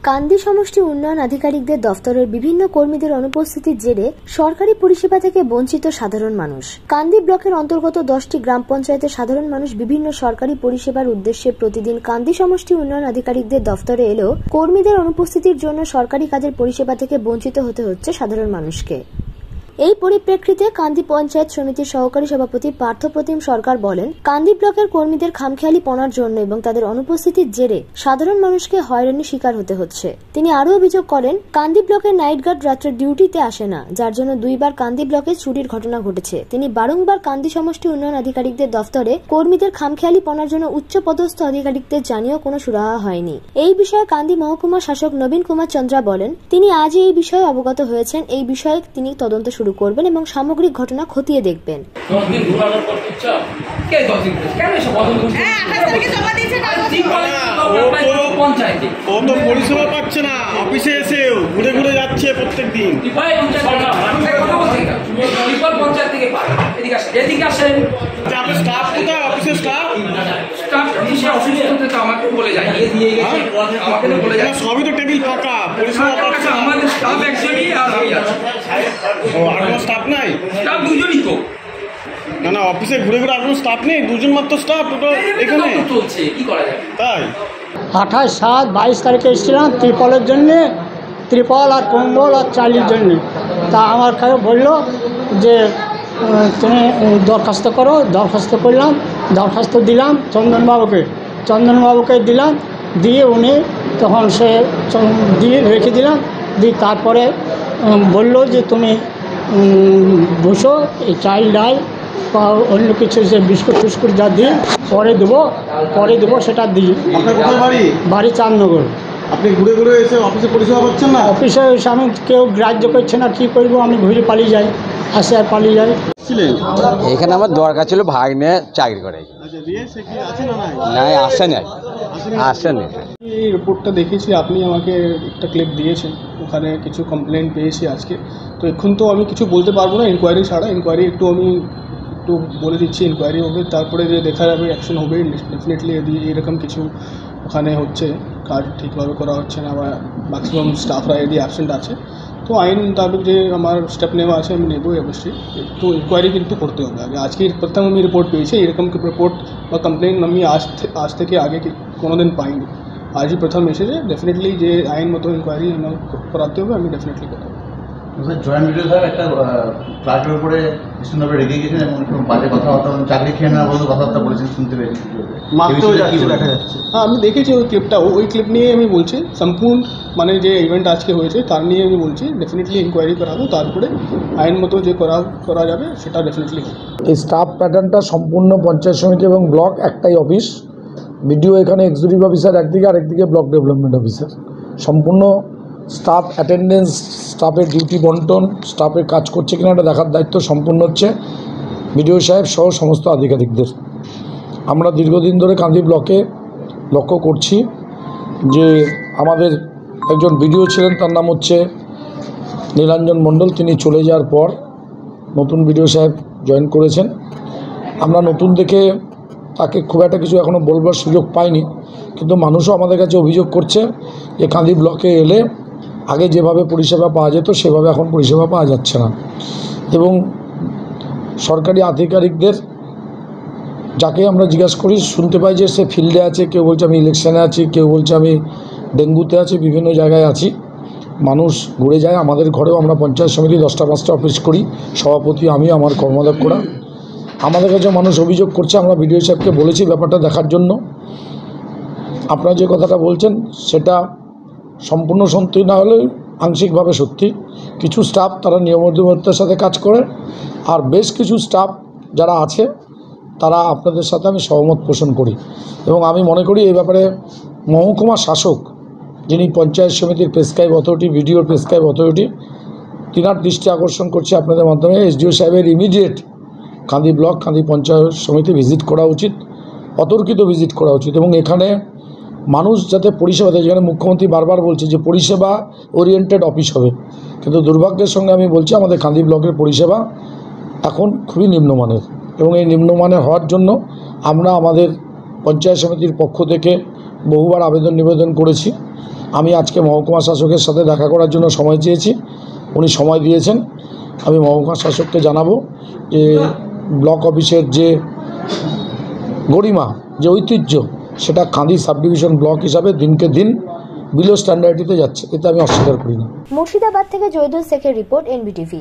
কান্দি সমষ্টি উন্নয়ন আধিকারিকদের দফতরের বিভিন্ন কর্মীদের অনুপস্থিতির জেরে সরকারি পরিষেবা থেকে বঞ্চিত সাধারণ মানুষ। কান্দি ব্লকের অন্তর্গত 10টি গ্রাম পঞ্চায়েতের সাধারণ মানুষ বিভিন্ন সরকারি পরিষেবার উদ্দেশ্যে প্রতিদিন কান্দি সমষ্টি উন্নয়ন আধিকারিকদের দফতরে এলেও কর্মীদের অনুপস্থিতির জন্য সরকারি কাজের পরিষেবা থেকে বঞ্চিত হতে হচ্ছে সাধারণ মানুষকে। এই পরিপ্রেক্ষিতে কান্দি পঞ্চায়েত সমিতির সহকারী সভাপতি পার্থপ্রতিম সরকার বলেন, কান্দি ব্লকের কর্মীদের খামখেয়ালিপনার জন্য এবং তাদের অনুপস্থিতির জেরে সাধারণ মানুষকে হয়রানির শিকার হতে হচ্ছে। তিনি আরও অভিযোগ করেন, কান্দি ব্লকের নাইট গার্ড রাত্রে ডিউটিতে আসে না, যার জন্য 2বার কান্দি ব্লকে চুরির ঘটনা ঘটেছে। তিনি বারংবার কান্দি সমষ্টি উন্নয়ন আধিকারিকদের দফতরে কর্মীদের খামখেয়ালিপনার জন্য উচ্চপদস্থ আধিকারিকদের জানিয়েও কোনো সুরাহা হয়নি। এই বিষয়ে কান্দি মহকুমা শাসক নবীন কুমার চন্দ্রা বলেন, তিনি আজই এই বিষয়ে অবগত হয়েছেন। এই বিষয়ে তিনি তদন্ত শুরু করবেন এবং সামগ্রিক ঘটনা খতিয়ে দেখবেন। ও তো পরিষেবা পাচ্ছে না, অফিসে এসেও ঘুরে ঘুরে যাচ্ছে প্রত্যেক দিন। সবই তো টেবিল ফাঁকা, পরিষেবা পাচ্ছে না। আমাদের স্টাফ একজনই আর আমি আছি। ও আর কোনো স্টাফ নাই? স্টাফ দুজনই তো। না না, অফিসে ঘুরে ঘুরে আর কোনো স্টাফ নেই, দুজন মাত্র স্টাফ দুটো এখানে চলছে। কি করা যাবে? তাই 28/7/22 তারিখে এসেছিলাম ত্রিপলের জন্যে, ত্রিপল আর কম্বল আর চালির জন্যে। তা আমার কাছে বললো যে তুমি দরখাস্ত করো। দরখাস্ত করলাম, দরখাস্ত দিলাম চন্দনবাবুকে দিলাম, দিয়ে উনি তখন সে দিয়ে রেখে দিলাম। দিয়ে তারপরে বললো যে তুমি বসো, এই চাল ডাল বা অন্য কিছু যে বিস্কুট ফিস্কুট যা দিই পরে দেবো সেটা দিই। আপনার কোথায় বাড়ি? বাড়ি চাঁদনগর। আপনি ঘুরে ঘুরে এসে অফিসে পরিষেবা পাচ্ছেন না? অফিসে এসে আমি কেউ গ্রাহ্য করছে না, কী করবো, আমি ঘুরে পালিয়ে যাই, আসে আর পালিয়ে যাই। এখানে আমার দরকার ছিল ভাগ্নে চাকরি করে। আসেনি। এই রিপোর্টটা দেখেছি, আপনি আমাকে একটা ক্লিপ দিয়েছেন, ওখানে কিছু কমপ্লেন পেয়েছি আজকে। তো এখন তো আমি কিছু বলতে পারবো না ইনকোয়ারি ছাড়া। ইনকোয়ারি আমি একটু বলে দিচ্ছি, ইনকোয়ারি হবে, তারপরে যে দেখা যাবে অ্যাকশন হবে ডেফিনেটলি। যদি এরকম কিছু ওখানে হচ্ছে, কাজ ঠিকভাবে করা হচ্ছে না বা ম্যাক্সিমাম স্টাফরা যদি অ্যাবসেন্ট আছে, তো আইন মোতাবেক যে আমার স্টেপ নেওয়া আছে আমি নেবো অবশ্যই। একটু ইনকোয়ারি কিন্তু করতে হবে আগে। আজকে প্রথম আমি রিপোর্ট পেয়েছি, এরকম রিপোর্ট বা কমপ্লেন আমি আজ থেকে আগে কোনো দিন পাইনি। আজই প্রথম এসেছে। ডেফিনেটলি যে আইন মতো ইনকোয়ারি আমার করাতে হবে, আমি ডেফিনেটলি করবো। জয়েন্ট ভিডিও স্যার একটা ক্লার্কের উপরে ভীষণভাবে রেগে গেছেন এবং একটু বাজে কথাবার্তা, চাকরি খেয়ে নেওয়ার মতো কথাবার্তা বলেছেন, শুনতে পেয়েছি। দেখা যাচ্ছে। হ্যাঁ, আমি দেখেছি ওই ক্লিপটা। ওই ক্লিপ নিয়ে আমি বলছি, সম্পূর্ণ মানে যে ইভেন্ট আজকে হয়েছে তার নিয়ে আমি বলছি। ডেফিনেটলি ইনকোয়ারি করাবো, তারপরে আইন মতো যে করা যাবে সেটা ডেফিনেটলি। এই স্টাফ প্যাটার্নটা সম্পূর্ণ পঞ্চায়েত সমিতি এবং ব্লক একটাই অফিস। বিডিও এখানে এক্সিকিউটিভ অফিসার একদিকে, আরেকদিকে ব্লক ডেভেলপমেন্ট অফিসার। সম্পূর্ণ স্টাফ অ্যাটেন্ডেন্স, স্টাফের ডিউটি বন্টন, স্টাফের কাজ করছে কিনা এটা দেখার দায়িত্ব সম্পূর্ণ হচ্ছে বিডিও সাহেব সহ সমস্ত আধিকারিকদের। আমরা দীর্ঘদিন ধরে কান্দি ব্লকে লক্ষ্য করছি যে আমাদের একজন বিডিও ছিলেন, তার নাম হচ্ছে নীলাঞ্জন মণ্ডল। তিনি চলে যাওয়ার পর নতুন বিডিও সাহেব জয়েন করেছেন। আমরা নতুন দেখে তাকে খুব একটা কিছু এখনও বলবার সুযোগ পাইনি, কিন্তু মানুষও আমাদের কাছে অভিযোগ করছে যে কান্দি ব্লকে এলে আগে যেভাবে পরিষেবা পাওয়া যেত সেভাবে এখন পরিষেবা পাওয়া যাচ্ছে না। এবং সরকারি আধিকারিকদের যাকে আমরা জিজ্ঞাসা করি শুনতে পাই যে সে ফিল্ডে আছে, কেউ বলছে আমি ইলেকশানে আছি, কেউ বলছে আমি ডেঙ্গুতে আছি, বিভিন্ন জায়গায় আছি। মানুষ ঘুরে যায়। আমাদের ঘরেও আমরা পঞ্চায়েত সমিতি 10টা 5টা অফিস করি, সভাপতি আমি, আমার কর্মদক্ষরা। আমাদের কাছে মানুষ অভিযোগ করছে। আমরা বিডিও সাহেবকে বলেছি ব্যাপারটা দেখার জন্য। আপনারা যে কথাটা বলছেন সেটা সম্পূর্ণ সত্যি না হলেও আংশিকভাবে সত্যি। কিছু স্টাফ তারা নিয়মিততার সাথে কাজ করে, আর বেশ কিছু স্টাফ যারা আছে তারা আপনাদের সাথে আমি সহমত পোষণ করি। এবং আমি মনে করি এই ব্যাপারে মহকুমা শাসক, যিনি পঞ্চায়েত সমিতির প্রেসক্রাইব অথরিটি, বিডিওর প্রেসক্রাইব অথরিটি, তিনার দৃষ্টি আকর্ষণ করছি আপনাদের মাধ্যমে। এসডিও সাহেবের ইমিডিয়েট কান্দি ব্লক, কান্দি পঞ্চায়েত সমিতি ভিজিট করা উচিত, অতর্কিত ভিজিট করা উচিত। এবং এখানে মানুষ যাতে পরিষেবা দেয়, যেখানে মুখ্যমন্ত্রী বারবার বলছে যে পরিষেবা ওরিয়েন্টেড অফিস হবে, কিন্তু দুর্ভাগ্যের সঙ্গে আমি বলছি আমাদের কান্দি ব্লকের পরিষেবা এখন খুবই নিম্নমানের। এবং এই নিম্নমানের হওয়ার জন্য আমরা আমাদের পঞ্চায়েত সমিতির পক্ষ থেকে বহুবার আবেদন নিবেদন করেছি। আমি আজকে মহকুমা শাসকের সাথে দেখা করার জন্য সময় চেয়েছি, উনি সময় দিয়েছেন। আমি মহকুমা শাসককে জানাবো যে ব্লক অফিসের যে গরিমা, যে ঐতিহ্য, সেটা কান্দি সাব ডিভিশন ব্লক হিসাবে দিনকে দিন বিলো স্ট্যান্ডার্ডিতে যাচ্ছে, এতে আমি অস্বীকার করি না। মুর্শিদাবাদ থেকে জয়দুল শেখের রিপোর্ট, NBTV।